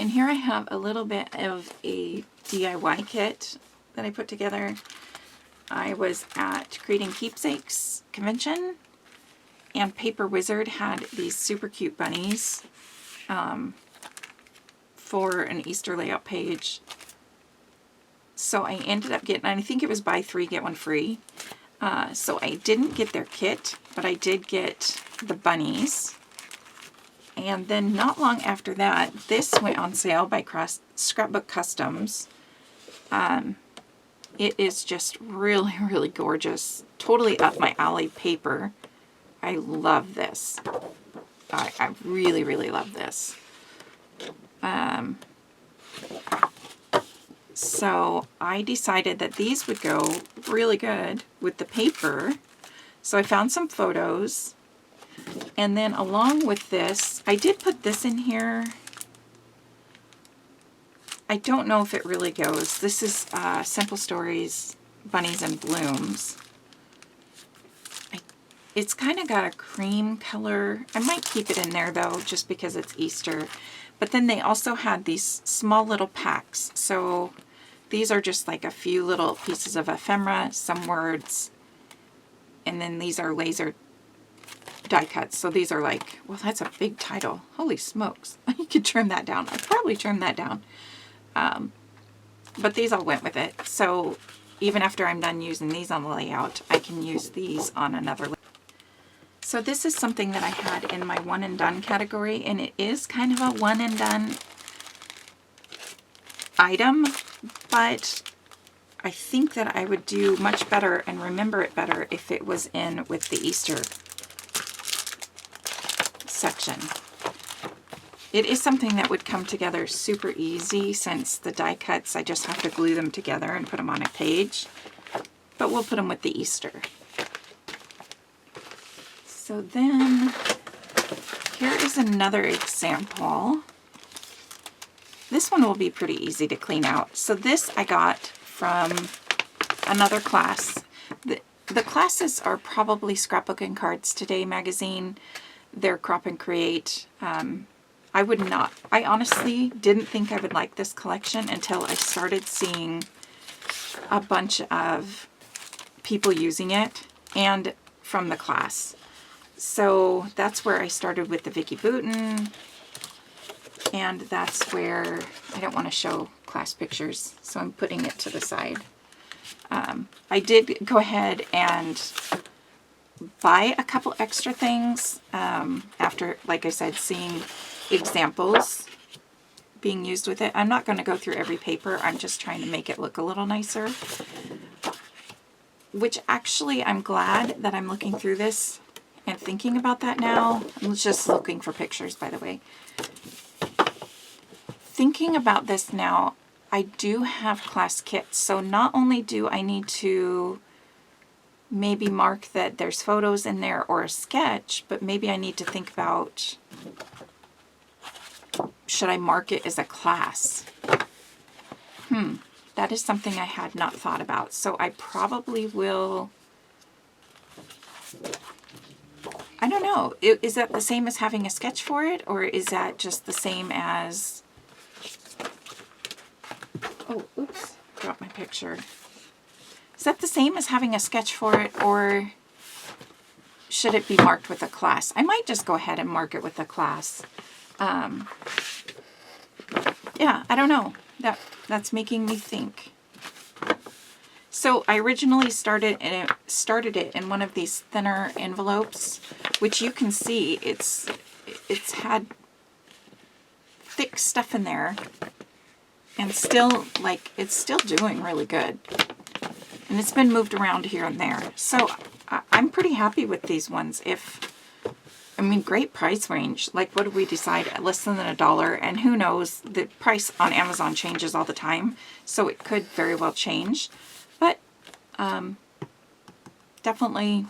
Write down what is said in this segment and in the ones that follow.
And here I have a little bit of a DIY kit that I put together. I was at Creating Keepsakes convention, and Paper Wizard had these super cute bunnies for an Easter layout page. So I ended up getting, and I think it was buy 3 get 1 free. So I didn't get their kit, but I did get the bunnies. And then not long after that, this went on sale by Scrapbook Customs. It is just really, really gorgeous. Totally up my alley paper. I love this. I really, really love this. So I decided that these would go really good with the paper. So I found some photos. And then along with this, I did put this in here. I don't know if it really goes. This is Simple Stories, Bunnies and Blooms. It's kind of got a cream color. I might keep it in there though, just because it's Easter. But then they also had these small little packs. So these are just like a few little pieces of ephemera, some words, and then these are laser die cuts. So these are like, well, that's a big title. Holy smokes. You could trim that down. I'd probably trim that down. But these all went with it. So even after I'm done using these on the layout, I can use these on another layout. So this is something that I had in my one and done category, and it is kind of a one and done item, but I think that I would do much better and remember it better if it was in with the Easter section. It is something that would come together super easy, since the die cuts, I just have to glue them together and put them on a page, but we'll put them with the Easter. So then, here is another example. This one will be pretty easy to clean out. So this I got from another class. The classes are probably Scrapbook and Cards Today magazine. They're Crop and Create. I honestly didn't think I would like this collection until I started seeing a bunch of people using it and from the class. So that's where I started with the Vicki Boutin, and that's where I don't want to show class pictures, so I'm putting it to the side. I did go ahead and buy a couple extra things after, like I said, seeing examples being used with it. I'm not going to go through every paper. I'm just trying to make it look a little nicer. Which actually, I'm glad that I'm looking through this and thinking about that now. I'm just looking for pictures, by the way. Thinking about this now, I do have class kits. So not only do I need to maybe mark that there's photos in there or a sketch, but maybe I need to think about, should I mark it as a class? That is something I had not thought about. So I probably will, I don't know, is that the same as having a sketch for it, or is that just the same as, oh, oops, dropped my picture. Is that the same as having a sketch for it, or should it be marked with a class? I might just go ahead and mark it with a class. Yeah, I don't know. That's making me think. So I originally started it in one of these thinner envelopes, which you can see it's had thick stuff in there, and still, like, it's still doing really good. And it's been moved around here and there. So I'm pretty happy with these ones. I mean, great price range. Like, what did we decide? Less than $1. And who knows, the price on Amazon changes all the time. So it could very well change. But definitely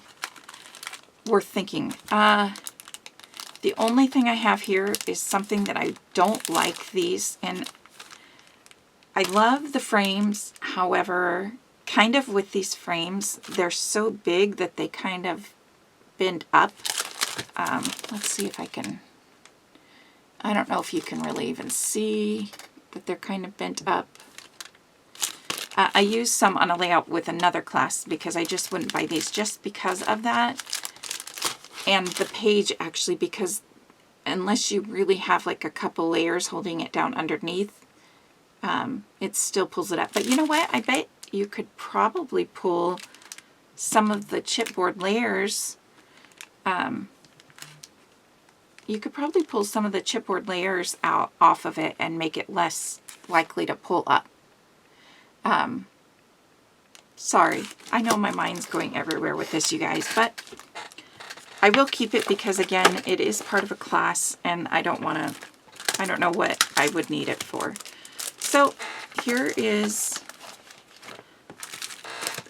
worth thinking. The only thing I have here is something that I don't like these. And I love the frames. However, kind of with these frames, they're so big that they kind of bend up. Let's see if I can, I don't know if you can really even see, but they're kind of bent up. I used some on a layout with another class because I just wouldn't buy these just because of that. And the page actually, because unless you really have like a couple layers holding it down underneath, it still pulls it up. But you know what? I bet you could probably pull some of the chipboard layers. You could probably pull some of the chipboard layers out off of it and make it less likely to pull up. Sorry, I know my mind's going everywhere with this, you guys, but I will keep it because, again, it is part of a class, and I don't know what I would need it for. So here is,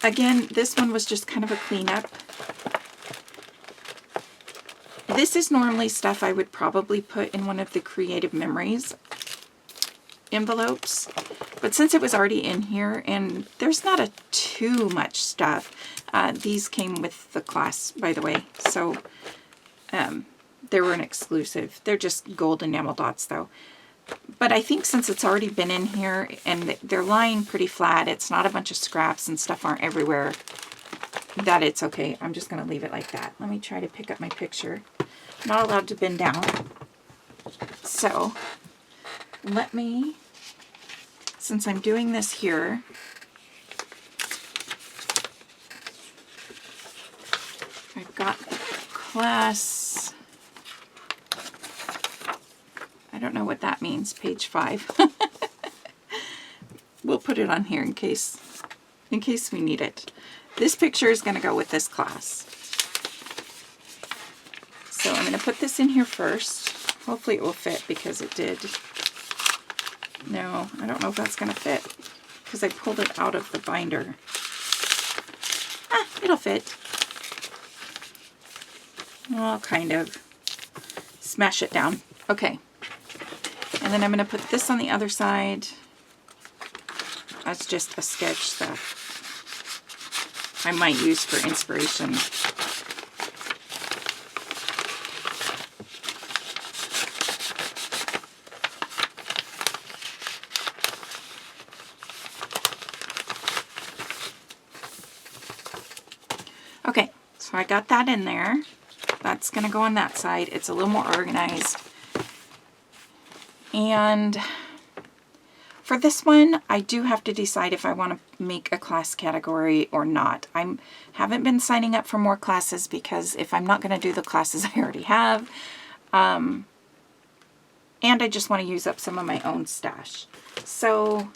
again, this one was just kind of a cleanup. This is normally stuff I would probably put in one of the Creative Memories envelopes, but since it was already in here and there's not too much stuff, these came with the class, by the way, so they were an exclusive. They're just gold enamel dots though. But I think since it's already been in here and they're lying pretty flat, it's not a bunch of scraps and stuff aren't everywhere, that it's okay. I'm just going to leave it like that. Let me try to pick up my picture. I'm not allowed to bend down. So let me, since I'm doing this here, I've got the class, I don't know what that means, page 5. We'll put it on here in case we need it. This picture is going to go with this class. So I'm going to put this in here first. Hopefully it will fit because it did. No, I don't know if that's going to fit because I pulled it out of the binder. It'll fit. Well, kind of. Smash it down. Okay. And then I'm going to put this on the other side. That's just a sketch that I might use for inspiration. Okay, so I got that in there. That's going to go on that side. It's a little more organized. And for this one, I do have to decide if I want to make a class category or not. I haven't been signing up for more classes because if I'm not going to do the classes I already have, and I just want to use up some of my own stash. So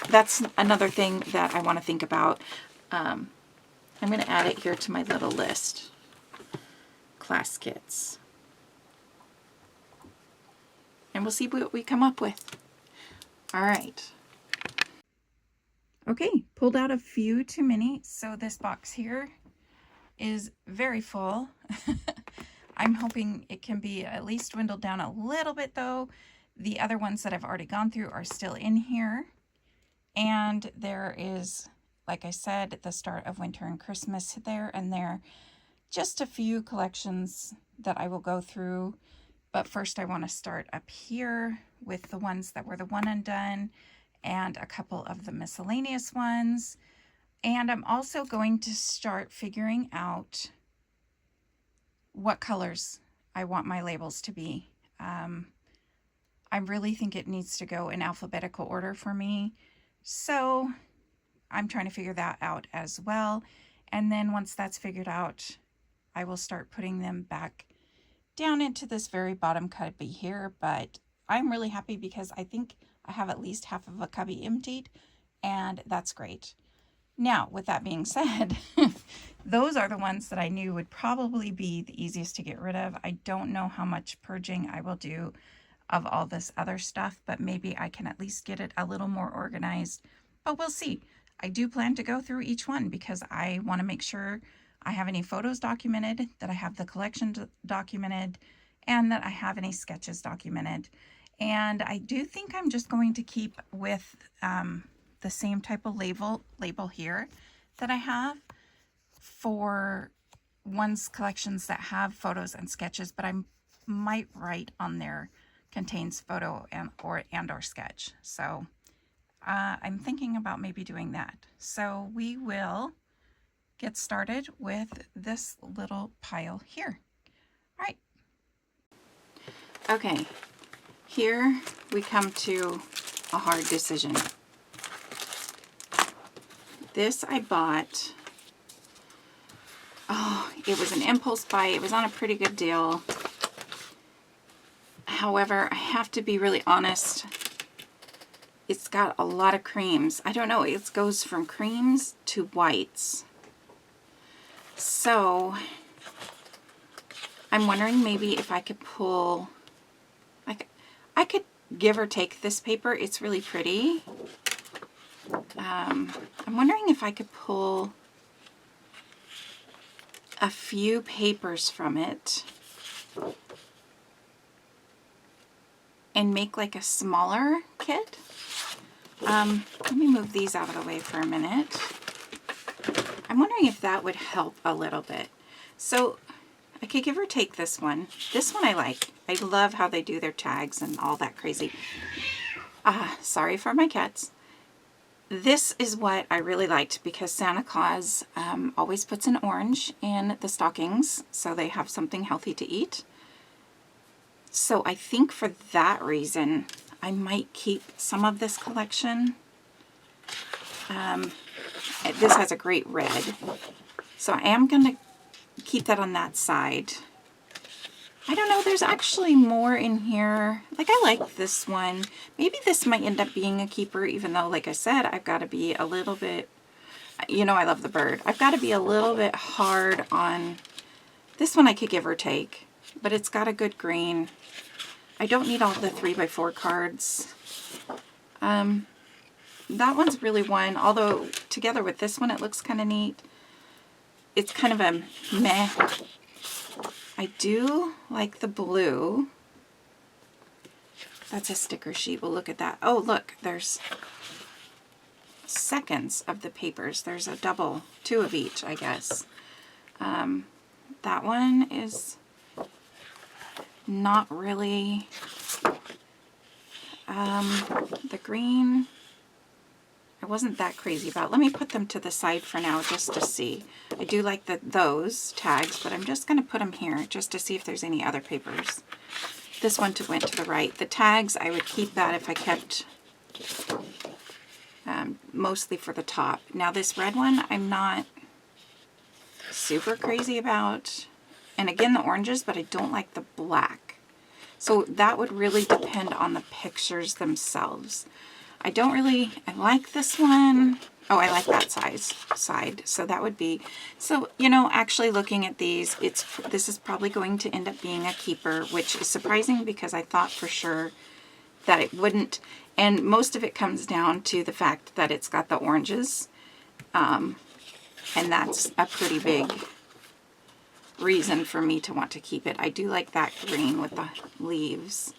that's another thing that I want to think about. I'm going to add it here to my little list. Class kits. And we'll see what we come up with. All right. Okay, pulled out a few too many. So this box here is very full. I'm hoping it can be at least dwindled down a little bit though. The other ones that I've already gone through are still in here. And there is, like I said, the start of winter and Christmas there and there. Just a few collections that I will go through. But first I want to start up here with the ones that were the one and done and a couple of the miscellaneous ones. And I'm also going to start figuring out what colors I want my labels to be. I really think it needs to go in alphabetical order for me. So I'm trying to figure that out as well. And then once that's figured out, I will start putting them back down into this very bottom cubby here. But I'm really happy because I think I have at least half of a cubby emptied, and that's great. Now, with that being said, those are the ones that I knew would probably be the easiest to get rid of. I don't know how much purging I will do of all this other stuff, but maybe I can at least get it a little more organized. But we'll see. I do plan to go through each one because I want to make sure I have any photos documented, that I have the collection documented, and that I have any sketches documented. And I do think I'm just going to keep with the same type of label here that I have for one's collections that have photos and sketches, but I might write on there contains photo and or sketch. So I'm thinking about maybe doing that. So we will get started with this little pile here. All right. Okay, here we come to a hard decision. This I bought, oh, it was an impulse buy. It was on a pretty good deal. However, I have to be really honest. It's got a lot of creams. I don't know, it goes from creams to whites. So I'm wondering maybe if I could pull, I could give or take this paper. It's really pretty. I'm wondering if I could pull a few papers from it and make like a smaller kit. Let me move these out of the way for a minute. I'm wondering if that would help a little bit. So I could give or take this one. This one I like. I love how they do their tags and all that crazy. Sorry for my cats. This is what I really liked because Santa Claus always puts an orange in the stockings so they have something healthy to eat. So I think for that reason, I might keep some of this collection. This has a great red. So I am going to keep that on that side. I don't know, there's actually more in here. Like, I like this one. Maybe this might end up being a keeper, even though, like I said, I've got to be a little bit, you know, I love the bird. I've got to be a little bit hard on this one. I could give or take, but it's got a good green. I don't need all the 3x4 cards. That one's really one, although together with this one, it looks kind of neat. It's kind of a meh. I do like the blue. That's a sticker sheet. We'll look at that. Oh, look, there's seconds of the papers. There's a double, 2 of each, I guess. That one is not really, the green, I wasn't that crazy about. Let me put them to the side for now just to see. I do like those tags, but I'm just going to put them here just to see if there's any other papers. This one went to the right. The tags, I would keep that if I kept mostly for the top. Now this red one, I'm not super crazy about. And again, the oranges, but I don't like the black. So that would really depend on the pictures themselves. I like this one. Oh, I like that side. So that would be, so, you know, actually looking at these, this is probably going to end up being a keeper, which is surprising because I thought for sure that it wouldn't. And most of it comes down to the fact that it's got the oranges. And that's a pretty big reason for me to want to keep it. I do like that green with the leaves.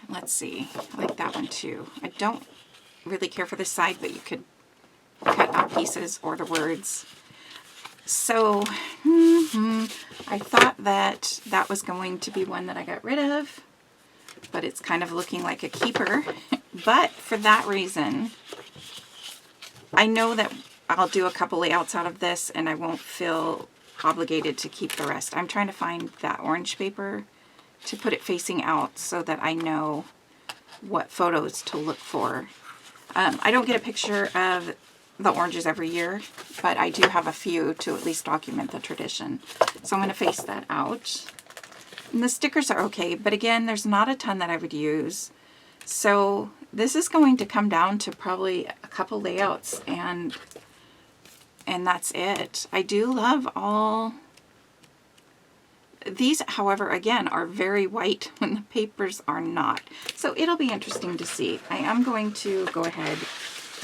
Let's see, I like that one too. I don't really care for this side, but you could cut out pieces or the words. So I thought that that was going to be one that I got rid of, but it's kind of looking like a keeper. But for that reason, I know that I'll do a couple layouts out of this and I won't feel obligated to keep the rest. I'm trying to find that orange paper to put it facing out so that I know what photos to look for. I don't get a picture of the oranges every year, but I do have a few to at least document the tradition. So I'm going to face that out. And the stickers are okay, but again, there's not a ton that I would use. So this is going to come down to probably a couple layouts and that's it. I do love all these, however, again, are very white when the papers are not. So it'll be interesting to see. I am going to go ahead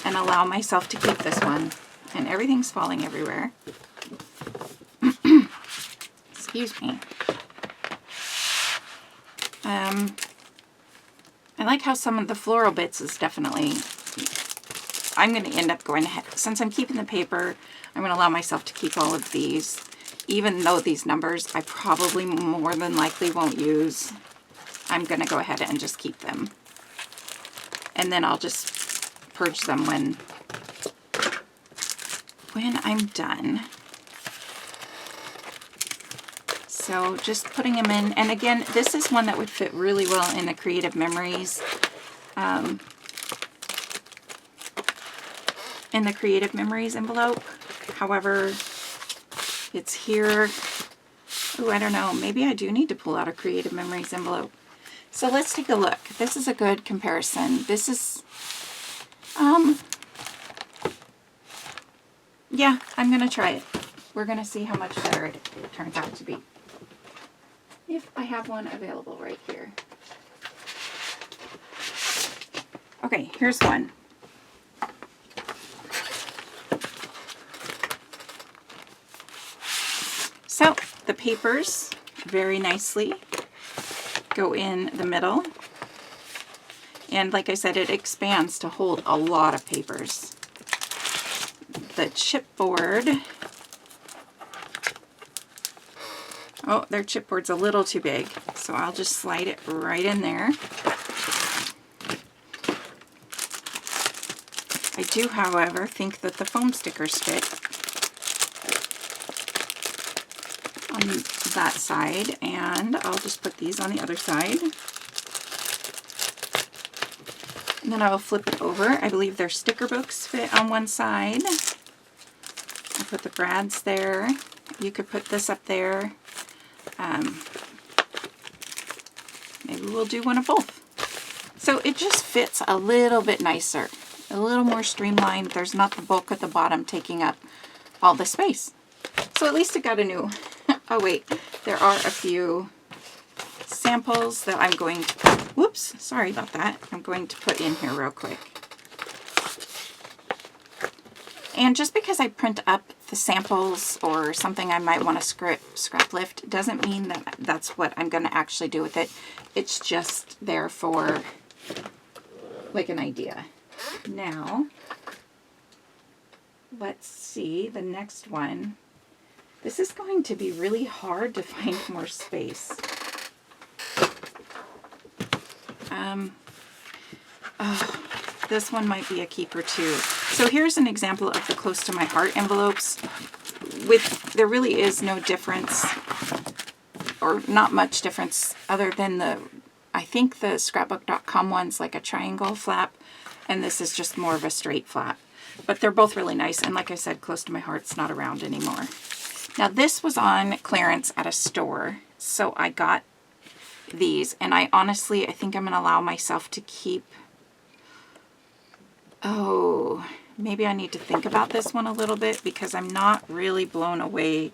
and allow myself to keep this one. And everything's falling everywhere. Excuse me. I like how some of the floral bits is definitely, I'm going to end up going ahead. Since I'm keeping the paper, I'm going to allow myself to keep all of these. even though these numbers I probably more than likely won't use, I'm going to go ahead and just keep them. And then I'll just purge them when I'm done. So just putting them in. And again, this is one that would fit really well in the Creative Memories. In the Creative Memories envelope. However, it's here. Oh, I don't know. Maybe I do need to pull out a Creative Memories envelope. So let's take a look. This is a good comparison. This is, yeah, I'm going to try it. We're going to see how much better it turns out to be. If I have one available right here. Okay, here's one. So the papers very nicely go in the middle. And like I said, it expands to hold a lot of papers. The chipboard, oh, their chipboard's a little too big, so I'll just slide it right in there. I do, however, think that the foam stickers fit on that side, and I'll just put these on the other side. And then I will flip it over. I believe their sticker books fit on one side. I'll put the brads there. You could put this up there. Maybe we'll do one of both. So it just fits a little bit nicer, a little more streamlined. There's not the bulk at the bottom taking up all the space. So at least it got a new, oh wait, there are a few samples that I'm going to, whoops, sorry about that. I'm going to put in here real quick. And just because I print up the samples or something I might want to scrap lift doesn't mean that that's what I'm going to actually do with it. It's just there for like an idea. Now, let's see the next one. This is going to be really hard to find more space. Oh, this one might be a keeper too. So here's an example of the Close to My Heart envelopes. There really is no difference, or not much difference, other than I think the scrapbook.com one's like a triangle flap, and this is just more of a straight flap. But they're both really nice, and like I said, Close to My Heart's not around anymore. Now this was on clearance at a store, so I got these, and I think I'm going to allow myself to keep, oh, maybe I need to think about this one a little bit because I'm not really blown away.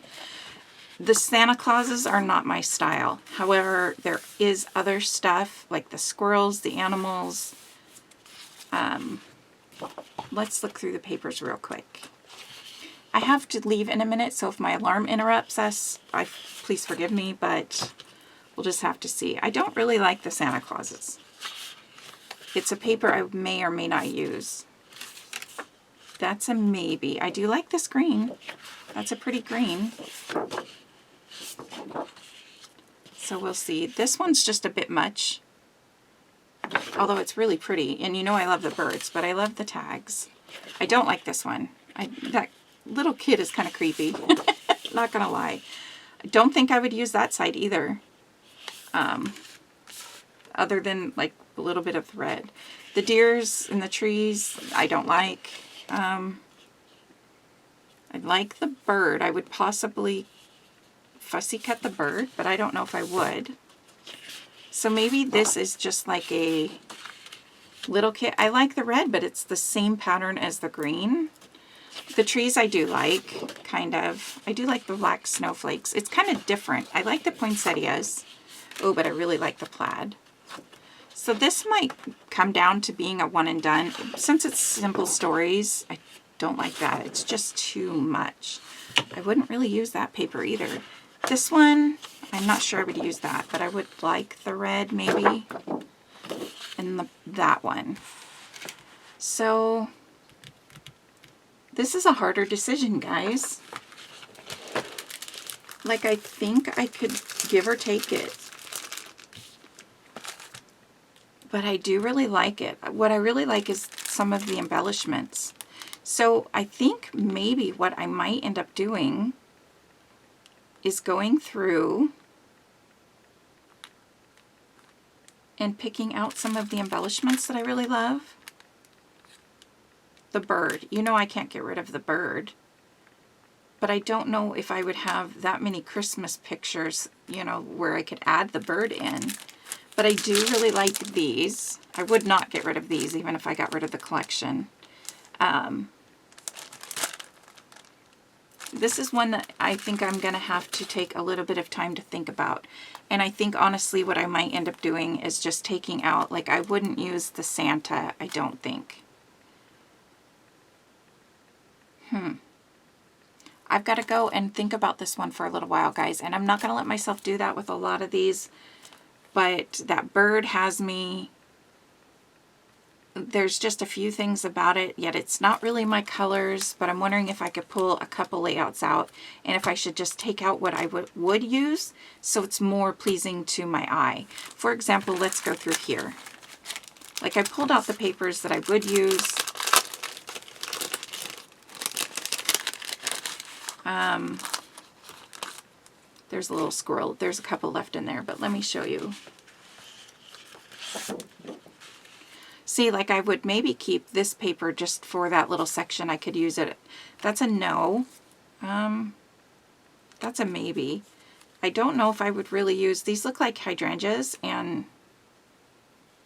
The Santa Clauses are not my style. However, there is other stuff like the squirrels, the animals. Let's look through the papers real quick. I have to leave in a minute, so if my alarm interrupts us, please forgive me, but we'll just have to see. I don't really like the Santa Clauses. It's a paper I may or may not use. That's a maybe. I do like this green. That's a pretty green. So we'll see. This one's just a bit much, although it's really pretty. And you know I love the birds, but I love the tags. I don't like this one. That little kid is kind of creepy. Not gonna lie. I don't think I would use that side either. Other than like a little bit of thread. The deers and the trees, I don't like. I like the bird. I would possibly fussy cut the bird, but I don't know if I would. So maybe this is just like a little kit. I like the red, but it's the same pattern as the green. The trees I do like, kind of. I do like the black snowflakes. It's kind of different. I like the poinsettias. Oh, but I really like the plaid. So this might come down to being a one and done. Since it's simple stories, I don't like that. It's just too much. I wouldn't really use that paper either. This one, I'm not sure I would use that, but I would like the red maybe. And that one. So this is a harder decision, guys. Like, I think I could give or take it. But I do really like it. What I really like is some of the embellishments. So I think maybe what I might end up doing is going through and picking out some of the embellishments that I really love. The bird. You know I can't get rid of the bird. But I don't know if I would have that many Christmas pictures, you know, where I could add the bird in. But I do really like these. I would not get rid of these even if I got rid of the collection. This is one that I think I'm going to have to take a little bit of time to think about. And I think honestly what I might end up doing is just taking out, like I wouldn't use the Santa, I don't think. I've got to go and think about this one for a little while, guys. And I'm not going to let myself do that with a lot of these. But that bird has me. There's just a few things about it, yet it's not really my colors, but I'm wondering if I could pull a couple layouts out and if I should just take out what I would use so it's more pleasing to my eye. For example, let's go through here. Like I pulled out the papers that I would use. There's a little squirrel. There's a couple left in there, but let me show you. See, like I would maybe keep this paper just for that little section. I could use it. That's a no. That's a maybe. I don't know if I would really use, these look like hydrangeas and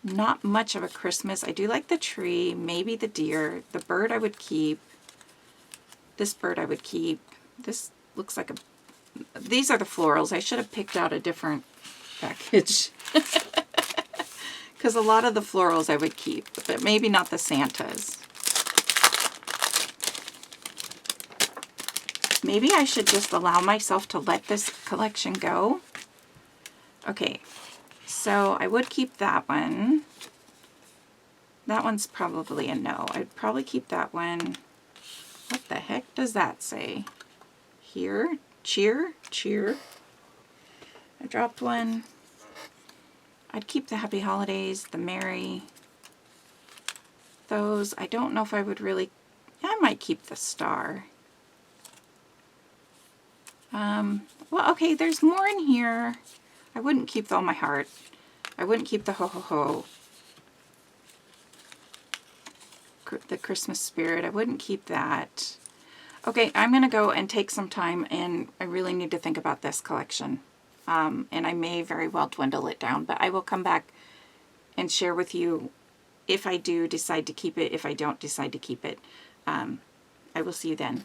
not much of a Christmas. I do like the tree, maybe the deer. The bird I would keep. This bird I would keep. This looks like a, these are the florals. I should have picked out a different package. Because a lot of the florals I would keep, but maybe not the Santas. Maybe I should just allow myself to let this collection go. Okay, so I would keep that one. That one's probably a no. I'd probably keep that one. What the heck does that say? Here, cheer, cheer. I dropped one. I'd keep the Happy Holidays, the Merry. Those, I don't know if I would really, I might keep the star. Well, okay, there's more in here. I wouldn't keep the Oh My Heart. I wouldn't keep the Ho Ho Ho. The Christmas Spirit, I wouldn't keep that. Okay, I'm going to go and take some time, and I really need to think about this collection. And I may very well dwindle it down, but I will come back and share with you if I do decide to keep it, if I don't decide to keep it. I will see you then.